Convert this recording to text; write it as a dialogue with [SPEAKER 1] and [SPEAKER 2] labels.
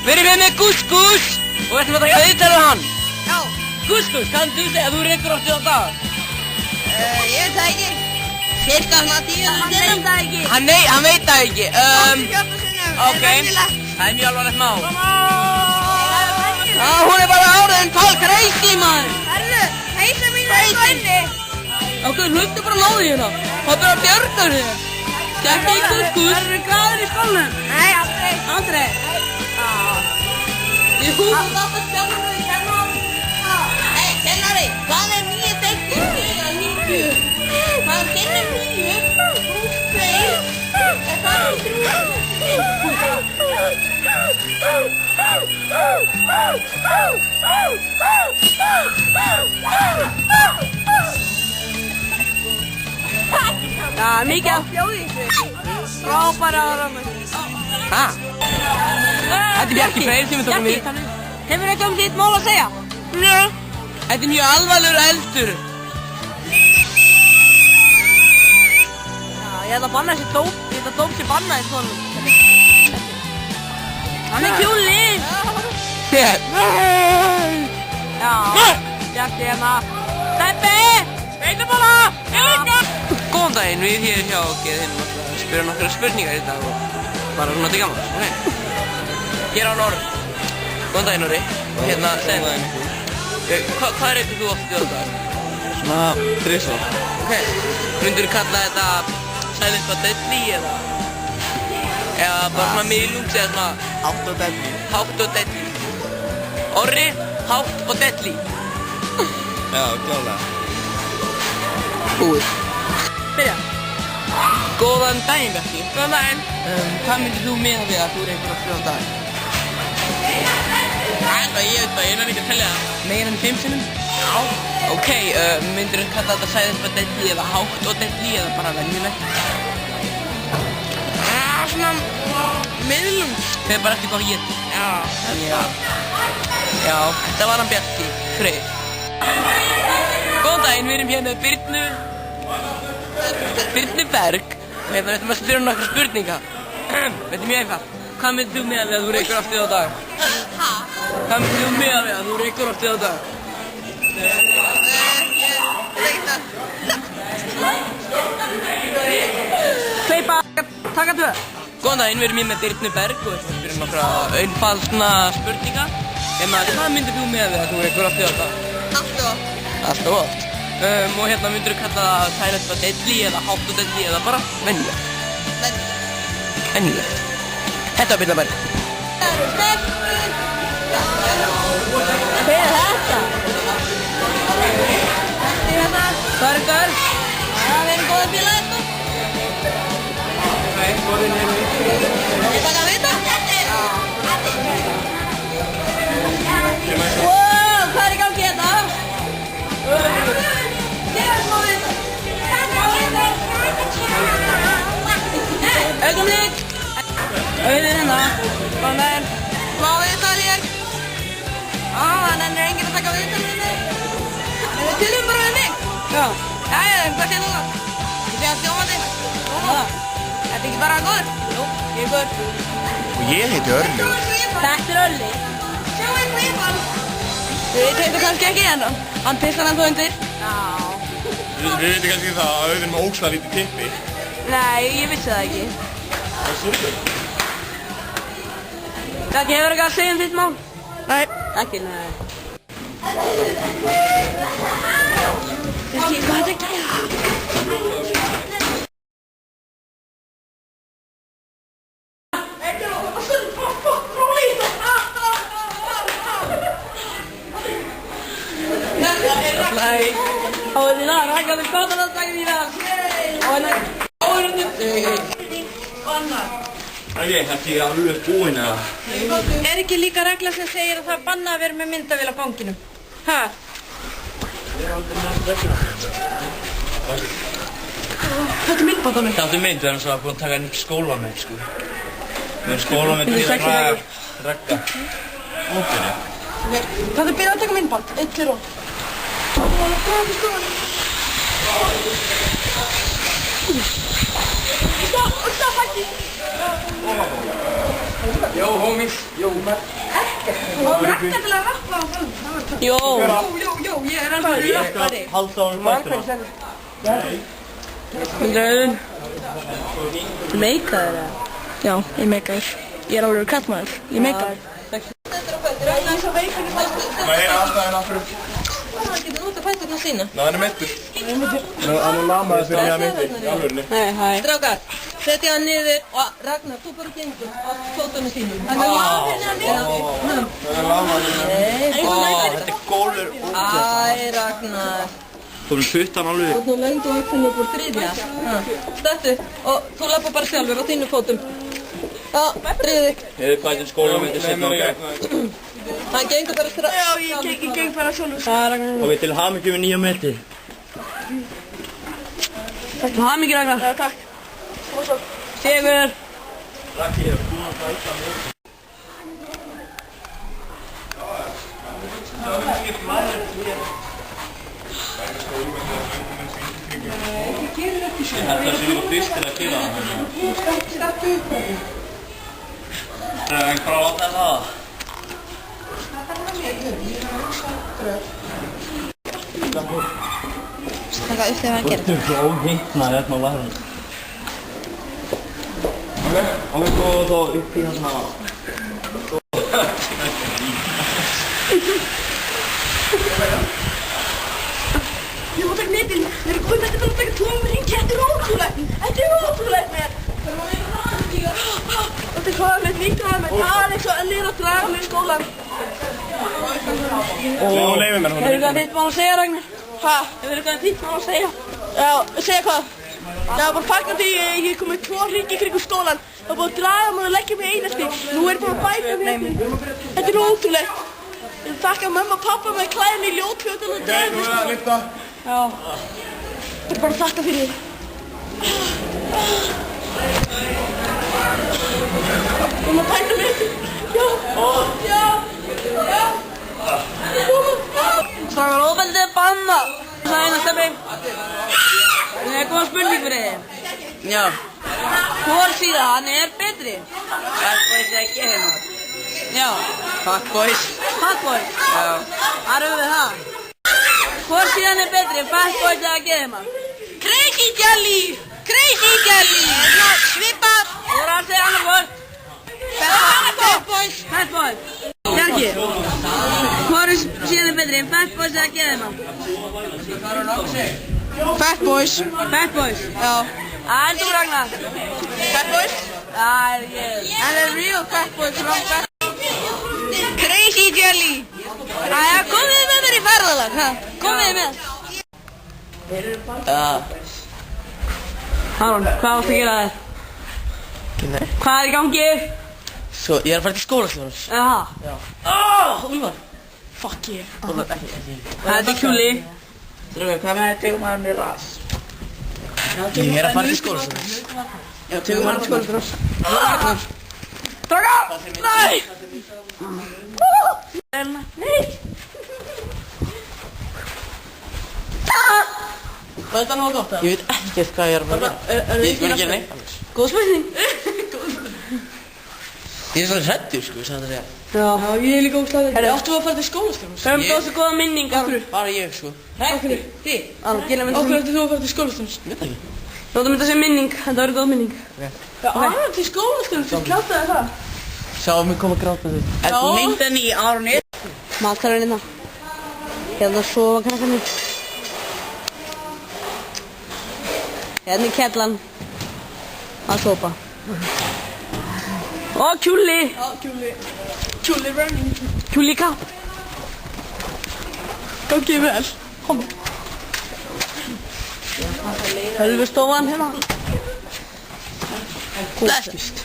[SPEAKER 1] Við erum með Gús og við ætlum að taka viðtal við hann.
[SPEAKER 2] Já.
[SPEAKER 1] Gús, kanntu þú segja að þú rekur oft í þá dag?
[SPEAKER 2] Ég veit það ekki. Cirka svona 10 sinnum.
[SPEAKER 1] Hann veit það ekki.
[SPEAKER 2] 14 sinnum.
[SPEAKER 1] Ok, það er mjög alvarlegt mál.
[SPEAKER 2] Já,
[SPEAKER 1] Hún er bara áriðin crazy, maður.
[SPEAKER 2] herru, heisa mín er inni.
[SPEAKER 1] Ok, hluttu bara náðu hérna. Það er bara að bjarga þér. Gekki í Gús.
[SPEAKER 2] Eru gráður í skólanum? Nei, aldrei.
[SPEAKER 1] Aldrei. Ég
[SPEAKER 2] Það átt að spjána þau í kennar. Hey, kennari, hvað er 9 deildir 90? Hvað er sinnum 9? Plús 2. Er það ekki 3?
[SPEAKER 1] Já, mikið af
[SPEAKER 2] Hljóði þessu.
[SPEAKER 1] frábæra áramur. Hæ? Þetta er Bjarki Freyr sem við tókum í.
[SPEAKER 2] Hefur ekki þitt mál að segja?
[SPEAKER 1] Njö. Þetta er mjög alvarlegur eldur.
[SPEAKER 2] Ég ætla að banna þessi dóp. Ég ætla að dóp sér banna þessi honum. Hann er kjúlið. Já. Bjarki hérna. Steppi! Veitabóla! Ég líka!
[SPEAKER 1] Góðan daginn, við hér hjá Geðinn að spyrja nokkra spurningar í dag og bara svona til gamans, ok? Hér á Norr. Góðan daginn, Norri. Hérna, segð það. Hvað reykur þú oft í þá dag?
[SPEAKER 3] Svona 3 svo.
[SPEAKER 1] Ok. Myndur þú kalla þetta silent but deadly eða? Eða bara svona miðlungs eða svona
[SPEAKER 3] 8 og deadly.
[SPEAKER 1] hátt og deadly? Orri, hátt og deadly.
[SPEAKER 3] Já, klálega.
[SPEAKER 1] Búið.
[SPEAKER 2] Byrja.
[SPEAKER 1] Góðan daginn, Bjarki. Góðan daginn. Hvað myndir þú miða við að þú reykur oft í þá dag? Ég veit það, ég er ekki að tellja það. Meira en 5 sinnum? Já. Ok, myndir þú kalla þetta silent but deadly eða hátt og deadly eða bara venjulegt? Svona miðlungs. Það er bara eftir hvað ég geti. Já, þetta var hann Bjarki Freyr. Góðan daginn, við erum hérna með Birnu Berg og hérna ætlum að spyrja nokkra spurninga. Þetta er mjög einfalt. Hvað myndir þú miða við að þú reykur oft í þá dag? Hvað myndir þú miða við að þú reykur oft í þá dag?
[SPEAKER 2] Ég veit ekki það. Hlaupa, taka 2.
[SPEAKER 1] Góðan daginn, við erum hérna með Birnu Berg og ætlum að spyrja nokkra einfaldna spurninga. Hvað myndir þú miða við að þú reykur oft í þá dag?
[SPEAKER 2] Allt og.
[SPEAKER 1] Alltaf oft. Og hérna myndir þú kalla það silent but deadly eða hátt og deadly eða bara venjulegt? Venjulegt. Þetta var Birna Berg.
[SPEAKER 2] Hver er þetta?
[SPEAKER 1] Bergar.
[SPEAKER 2] Við erum góða félagar sko. Ég taka að vita? Wow, hvað er í gangi hérna? Augnumlík! Auðvitað hérna. Góðan daginn. Smá viðtal hér. Hann er enginn að taka viðtal við mig. Hann er til bara við mig.
[SPEAKER 1] Já.
[SPEAKER 2] Jæja, hvað segir þú það? Ég segi að stjómandi. Þetta ekki bara góður? Jú, ég er góður.
[SPEAKER 3] Og ég heiti Örlygur.
[SPEAKER 2] Þetta er Ölli. Sjáu einn hlipan. Þið heitir kannski ekki hérna. Hann pissar hann þú undir. Já.
[SPEAKER 3] Við veitum kannski það að auðvitað með ókslega lítið tippi.
[SPEAKER 2] Nei, ég vissi það ekki.
[SPEAKER 3] Það er súper.
[SPEAKER 2] Kannski hefur ekki að segja þitt mál?
[SPEAKER 1] Nei.
[SPEAKER 2] Ekki, nei. Kannski, hvað er þetta að gera? Ragazzi, cosa non stai di là?
[SPEAKER 3] Ok, þetta er alveg búinn eða?
[SPEAKER 2] Er ekki líka regla sem segir að það er bannað að vera með myndavél á fanginum? Hæ?
[SPEAKER 3] Ég er aldrei með regluna.
[SPEAKER 2] Þetta er myndband á mig.
[SPEAKER 3] Þetta er mynd, við erum svo búin að taka einn skólamynd, sko. Við erum skólamynd til að ragga. Óbyrja.
[SPEAKER 2] Það er byrjað að taka myndband. 1, 2, 3. Stopp faktiskt!
[SPEAKER 3] Jó, homies. Jó.
[SPEAKER 2] Hann rættar til að rappa á hann.
[SPEAKER 1] Jó.
[SPEAKER 2] Jó, ég er alveg rappari.
[SPEAKER 3] Halda honum fættina.
[SPEAKER 1] Hundraðun.
[SPEAKER 2] Meikaður eða? Já, ég meikaður. Ég er alveg kallmaður. Ég meikaður. Það er svo veikur í fættur.
[SPEAKER 3] Hvað er aðstæðan af hverju?
[SPEAKER 2] Það getur notað fætturna sína.
[SPEAKER 3] Ná, hann er meittur. Hann er lamaður fyrir mig að myndi. Alvörni.
[SPEAKER 1] Nei, hæ.
[SPEAKER 2] Strákar, setja hann niður og Ragnar, þú bara gengur á fótunum sínum. Hann er lamaður hérna niður.
[SPEAKER 3] Hann er lamaður hérna. Þetta er gólur.
[SPEAKER 2] Æ, Ragnar.
[SPEAKER 3] Þú erum puttan alveg.
[SPEAKER 2] Þú ert nú lengt og öllum upp úr þriðja. Stöttu og þú lappa bara sjálfur á þínu fótum. Já, drýðu þig.
[SPEAKER 3] Ég veit hvað þetta skólamyndi setna á gegn.
[SPEAKER 2] Hann gengur bara strax. Já, ég geng bara sjálfur.
[SPEAKER 3] Og við til hamingju með 9 metri.
[SPEAKER 1] Til hamingju, Ragnar.
[SPEAKER 2] Já, takk.
[SPEAKER 1] Sigur.
[SPEAKER 3] Raggi hefur búin að fæta mig. Þetta sem ég fyrstir að kýra það en hvað var það það?
[SPEAKER 2] Taka upp þegar hann gerir.
[SPEAKER 3] Þú er svo óhittnað hérna á varðin. Og við góðum þá upp í hann að
[SPEAKER 2] Ég má taka netin. Við erum komið með þetta bara að taka 2 hringi. Þetta er ótrúlegt. Þetta er ótrúlegt mér. Þetta er hvað með líka með tala eins og ennir að draga mig í skólan.
[SPEAKER 3] og leifum mér
[SPEAKER 1] Hefur eitthvað þitt mál að segja, Ragnar?
[SPEAKER 2] Hæ?
[SPEAKER 1] Hefur eitthvað þitt mál að segja?
[SPEAKER 2] Já, segja hvað? Það var bara fagnar því ég er komið 2 hringi kringum skólan. Það var búin að draga mig og leggja mig einasti. Nú er búin að bæta mig. Þetta er ótrúlegt. Ég þakka mamma og pappa með klæðin í ljótfjöldun og draga mig í skólan.
[SPEAKER 3] Lykta.
[SPEAKER 1] Já.
[SPEAKER 2] Ég er bara að þakka fyrir því. Þú má bæta mig. Já. Já. Já.
[SPEAKER 1] Það var ofbeldið bannað. Það er eina stefni. Það er góð spurning fyrir þig. Já. Hvor síðan er betri? Fuckboys eða Geðheimar? Já. Fuckboys. Fuckboys? Já. Þar höfum við það. Hvor síðan er betri? Fuckboys eða Geðheimar?
[SPEAKER 2] Crazy Jelly. Crazy Jelly. Svipað.
[SPEAKER 1] Þú voru að segja annar hvort?
[SPEAKER 2] Fatboys.
[SPEAKER 1] Fatboys. Bjarki. Hvor síðan er betri? Fatboys eða Geðheimar?
[SPEAKER 2] Fatboys.
[SPEAKER 1] Fatboys.
[SPEAKER 2] Já.
[SPEAKER 1] Það er þú, Ragnar.
[SPEAKER 2] Fatboys.
[SPEAKER 1] Það er ég.
[SPEAKER 2] And the real Fatboys from Crazy Jelly. Æja, komið með mér í ferðalag. Komið með.
[SPEAKER 1] Aron, hvað áttu að gera þér? Hvað er í gangi?
[SPEAKER 4] Svo, ég er að fara til skólastjórans.
[SPEAKER 1] Jaha.
[SPEAKER 4] Úlfar.
[SPEAKER 2] Fuck you.
[SPEAKER 4] Úlfar, ekki.
[SPEAKER 1] Það er Kjúli.
[SPEAKER 4] Drögu, hvað með tegum maður með ras? Ég er að fara til skólastjórans. Já, tegum maður til skólastjórans.
[SPEAKER 1] Draga! Nei! Nei!
[SPEAKER 4] Hvað er þetta nú að gott það? Ég veit ekkert hvað ég er að fara að gera. Ég er að gera neitt.
[SPEAKER 1] Góð spurning.
[SPEAKER 4] Ég er svona hræddur, sko, sagði það að segja.
[SPEAKER 1] Já, ég er líka óslæðið.
[SPEAKER 2] Herri, áttu að fara til skólastjórans?
[SPEAKER 1] Við höfum það svo góða minning. Okkur.
[SPEAKER 4] Bara ég, sko.
[SPEAKER 2] Okkur. Þið?
[SPEAKER 1] Aron, gera mynd
[SPEAKER 2] Okkur
[SPEAKER 1] sem...
[SPEAKER 2] ætti þú að fara til skólastjórans?
[SPEAKER 4] Ég veit ekki.
[SPEAKER 1] Látum þetta sem minning. Þetta verður góð minning.
[SPEAKER 2] Já, Aron til skólastjórans, þú klátaði það.
[SPEAKER 4] Sjáum mig koma að gráta þig. Er
[SPEAKER 2] Já.
[SPEAKER 4] myndan í Aron er?
[SPEAKER 1] Matarinn hérna. Hérna sofa krakkarnir. Hérna er kellan. Að sofa. Og Kjúli.
[SPEAKER 2] Já, Kjúli. Kjúli running.
[SPEAKER 1] Kjúli kapp.
[SPEAKER 2] Gangið vel. Kom.
[SPEAKER 1] Hölvustofan hérna.
[SPEAKER 2] Blessed.